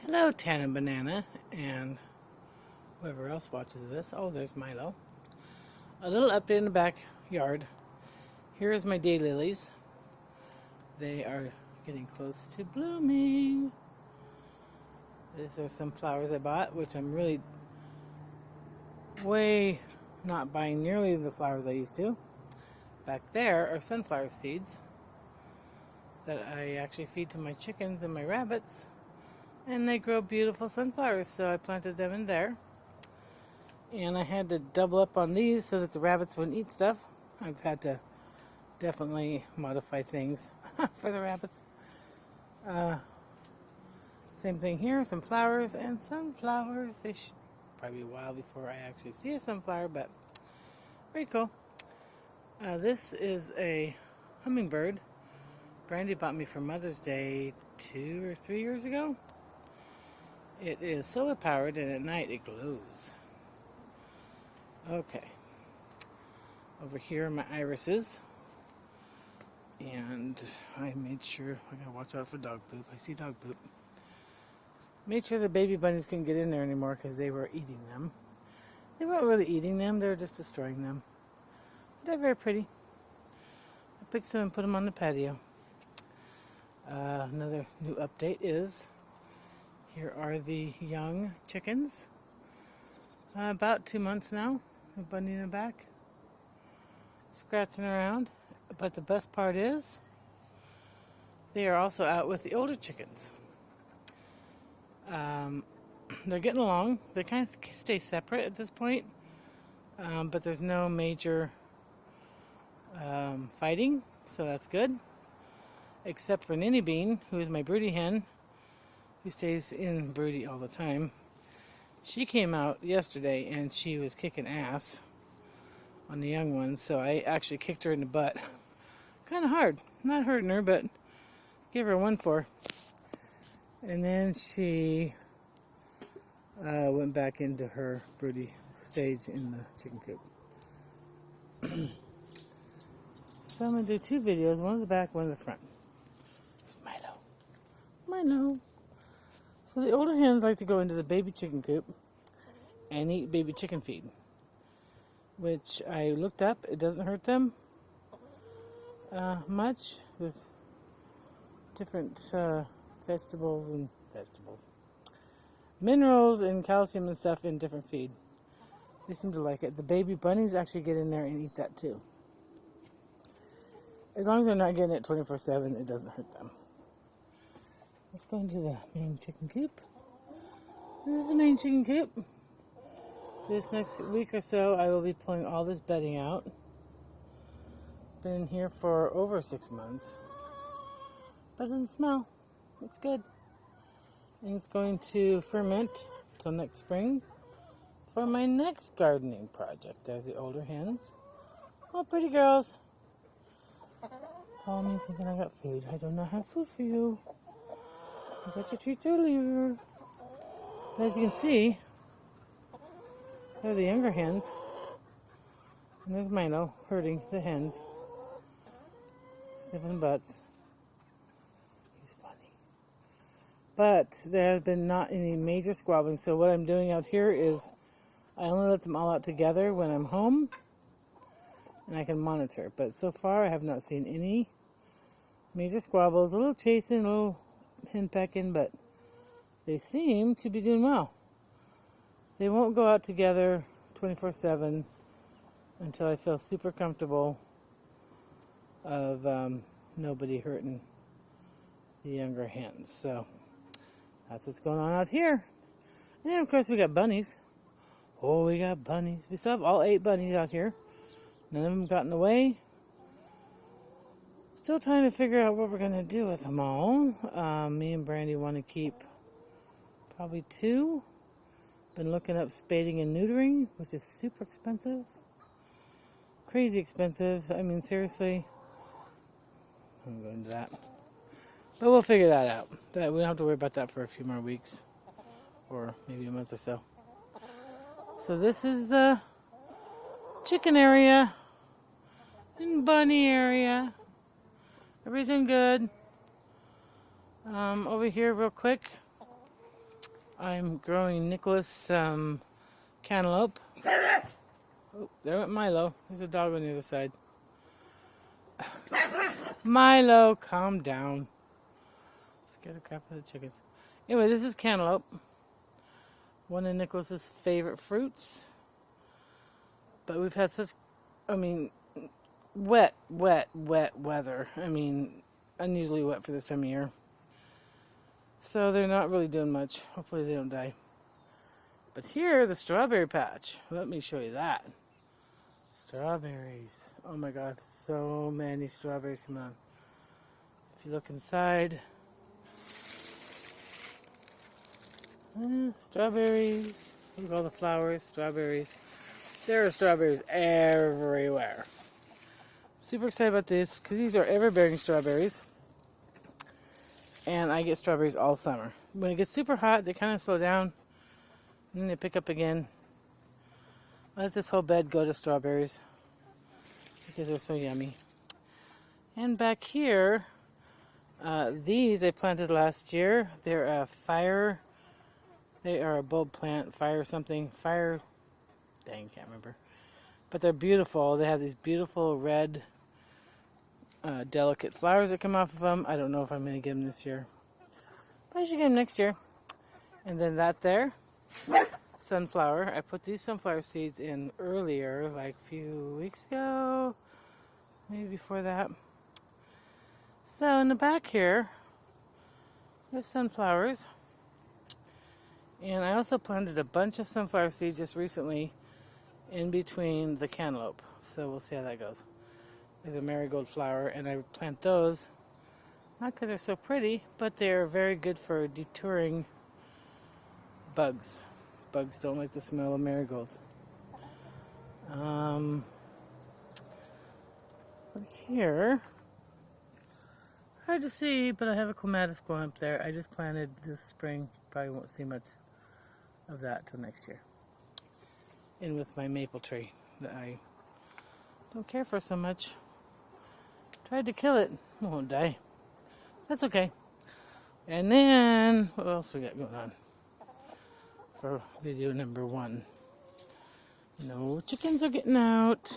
Hello, Tana Banana, and whoever else watches this. Oh, there's Milo. A little update in the backyard. Here is my daylilies. They are getting close to blooming. These are some flowers I bought, which I'm really way not buying nearly the flowers I used to. Back there are sunflower seeds that I actually feed to my chickens and my rabbits. And they grow beautiful sunflowers, so I planted them in there. And I had to double up on these so that the rabbits wouldn't eat stuff. I've had to definitely modify things for the rabbits. Same thing here, some flowers and sunflowers. They should probably be a while before I actually see a sunflower, but very cool. This is a hummingbird. Brandy bought me for Mother's Day 2 or 3 years ago. It is solar powered and at night it glows. Okay. Over here are my irises. And I made sure, I gotta watch out for dog poop. I see dog poop. Made sure the baby bunnies couldn't get in there anymore because they were eating them. They weren't really eating them, they were just destroying them. But they're very pretty. I picked some and put them on the patio. Another new update is, here are the young chickens. About 2 months now. A bunny in the back. Scratching around. But the best part is, they are also out with the older chickens. They're getting along. They kind of stay separate at this point. But there's no major fighting, so that's good. Except for Ninny Bean, who is my broody hen, who stays in broody all the time. She came out yesterday and she was kicking ass on the young ones, so I actually kicked her in the butt. Kind of hard. Not hurting her, but gave her a 1-4. And then she went back into her broody stage in the chicken coop. So I'm going to do 2 videos, one in the back, one in the front. Milo. So the older hens like to go into the baby chicken coop and eat baby chicken feed, which I looked up. It doesn't hurt them much. There's different vegetables, minerals and calcium and stuff in different feed. They seem to like it. The baby bunnies actually get in there and eat that too. As long as they're not getting it 24/7, it doesn't hurt them. Let's go into the main chicken coop. This is the main chicken coop. This next week or so, I will be pulling all this bedding out. It's been in here for over 6 months. But it doesn't smell. It's good. And it's going to ferment till next spring for my next gardening project. There's the older hens. Oh, pretty girls. Call me thinking I got food. I do not have food for you. I got your treats earlier. But as you can see, there are the younger hens. And there's Milo herding the hens. Sniffing butts. He's funny. But there has been not any major squabbling. So what I'm doing out here is I only let them all out together when I'm home. And I can monitor. But so far I have not seen any major squabbles. A little chasing, a little henpecking, but they seem to be doing well. They won't go out together 24/7 until I feel super comfortable of nobody hurting the younger hens. So that's what's going on out here. And then of course we got bunnies. Oh, we got bunnies. We still have all 8 bunnies out here. None of them gotten away. Still trying to figure out what we're going to do with them all. Me and Brandy want to keep probably 2. Been looking up spading and neutering, which is super expensive. Crazy expensive. I mean, seriously. I won't go into that. But we'll figure that out. We don't have to worry about that for a few more weeks. Or maybe a month or so. So this is the chicken area. And bunny area. Everything good. Over here real quick. I'm growing Nicholas cantaloupe. Oh, there went Milo. There's a dog on the other side. Milo, calm down. Scared the crap out of the chickens. Anyway, this is cantaloupe. One of Nicholas's favorite fruits. But we've had such, wet weather. Unusually wet for this time of year. So they're not really doing much. Hopefully they don't die. But here, the strawberry patch. Let me show you that. Strawberries. Oh my God, so many strawberries come on. If you look inside, strawberries. Look at all the flowers, strawberries. There are strawberries everywhere. Super excited about this because these are ever-bearing strawberries. And I get strawberries all summer. When it gets super hot, they kind of slow down. And then they pick up again. I let this whole bed go to strawberries because they're so yummy. And back here, these I planted last year. They're a fire. They are a bulb plant, fire something. Fire, dang, can't remember. But they're beautiful. They have these beautiful red, delicate flowers that come off of them. I don't know if I'm going to get them this year. But I should get them next year. And then that there, sunflower. I put these sunflower seeds in earlier, like a few weeks ago. Maybe before that. So in the back here, we have sunflowers. And I also planted a bunch of sunflower seeds just recently in between the cantaloupe. So we'll see how that goes. There's a marigold flower, and I plant those, not because they're so pretty, but they're very good for deterring bugs. Bugs don't like the smell of marigolds. Here, hard to see, but I have a clematis going up there. I just planted this spring. Probably won't see much of that till next year. And with my maple tree that I don't care for so much. Tried to kill it. It won't die. That's okay. And then, what else we got going on for video number 1? No chickens are getting out.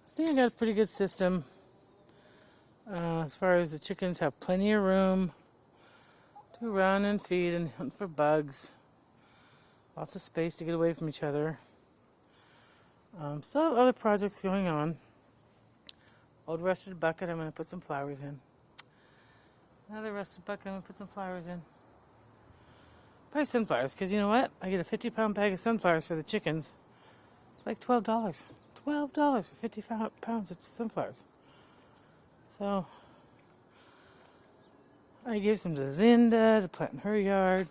I think I got a pretty good system. As far as the chickens have plenty of room to run and feed and hunt for bugs. Lots of space to get away from each other. Still have other projects going on. Old rusted bucket, I'm going to put some flowers in. Another rusted bucket, I'm going to put some flowers in. Probably sunflowers, because you know what? I get a 50-pound bag of sunflowers for the chickens. It's like $12. $12 for 50 pounds of sunflowers. So, I gave some to Zinda to plant in her yard.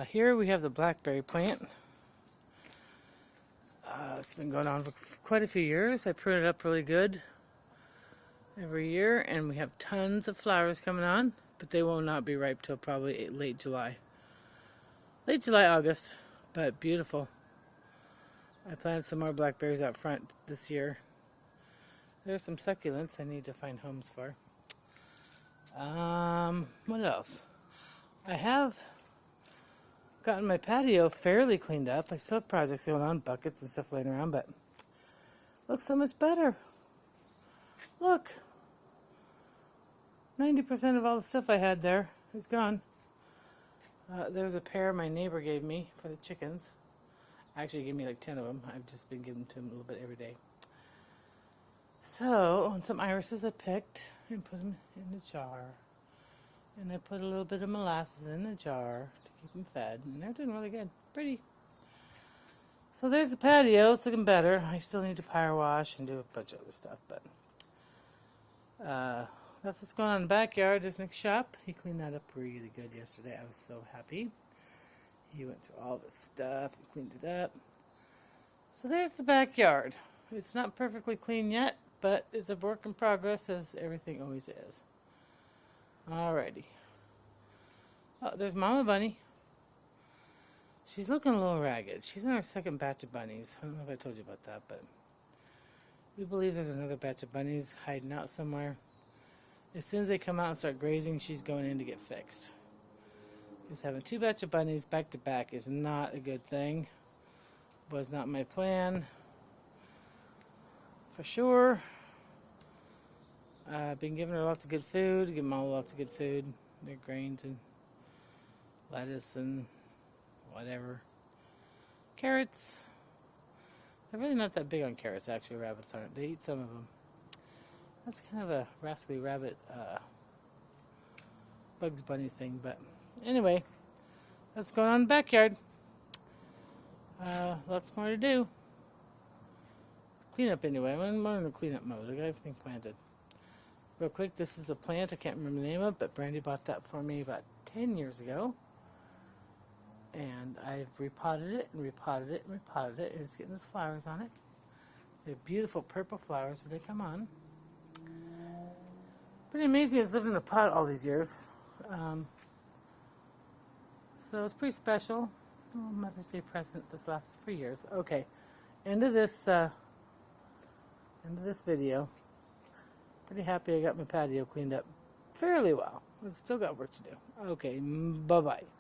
Here we have the blackberry plant. It's been going on for quite a few years. I prune it up really good every year, and we have tons of flowers coming on, but they will not be ripe till probably late July. Late July, August, but beautiful. I planted some more blackberries out front this year. There's some succulents I need to find homes for. What else? I have gotten my patio fairly cleaned up. I still have projects going on, buckets and stuff laying around, but looks so much better. Look. 90% of all the stuff I had there is gone. There's a pair my neighbor gave me for the chickens. Actually, he gave me like 10 of them. I've just been giving them to him a little bit every day. So, and some irises I picked and put them in the jar. And I put a little bit of molasses in the jar to keep them fed. And they're doing really good. Pretty. So there's the patio. It's looking better. I still need to power wash and do a bunch of other stuff. But that's what's going on in the backyard. There's Nick's shop. He cleaned that up really good yesterday. I was so happy. He went through all this stuff and cleaned it up. So there's the backyard. It's not perfectly clean yet, but it's a work in progress, as everything always is. Alrighty. Oh, there's Mama Bunny. She's looking a little ragged. She's in our second batch of bunnies. I don't know if I told you about that, but we believe there's another batch of bunnies hiding out somewhere. As soon as they come out and start grazing, she's going in to get fixed. Because having two batch of bunnies back to back is not a good thing. Was not my plan. For sure. I've been giving her lots of good food. Give them all lots of good food. Their grains and lettuce and whatever. Carrots. They're really not that big on carrots, actually. Rabbits aren't. They eat some of them. That's kind of a rascally rabbit Bugs Bunny thing. But anyway, that's going on in the backyard. Lots more to do. Cleanup anyway. I'm in the cleanup mode. I got everything planted. Real quick, this is a plant. I can't remember the name of it, but Brandy bought that for me about 10 years ago. And I've repotted it and repotted it and repotted it. And it's getting those flowers on it. They're beautiful purple flowers when they come on. Pretty amazing it's lived in the pot all these years. So it's pretty special. Oh, Mother's Day present this lasted for years. Okay, end of this video. Pretty happy I got my patio cleaned up fairly well. But still got work to do. Okay, bye-bye.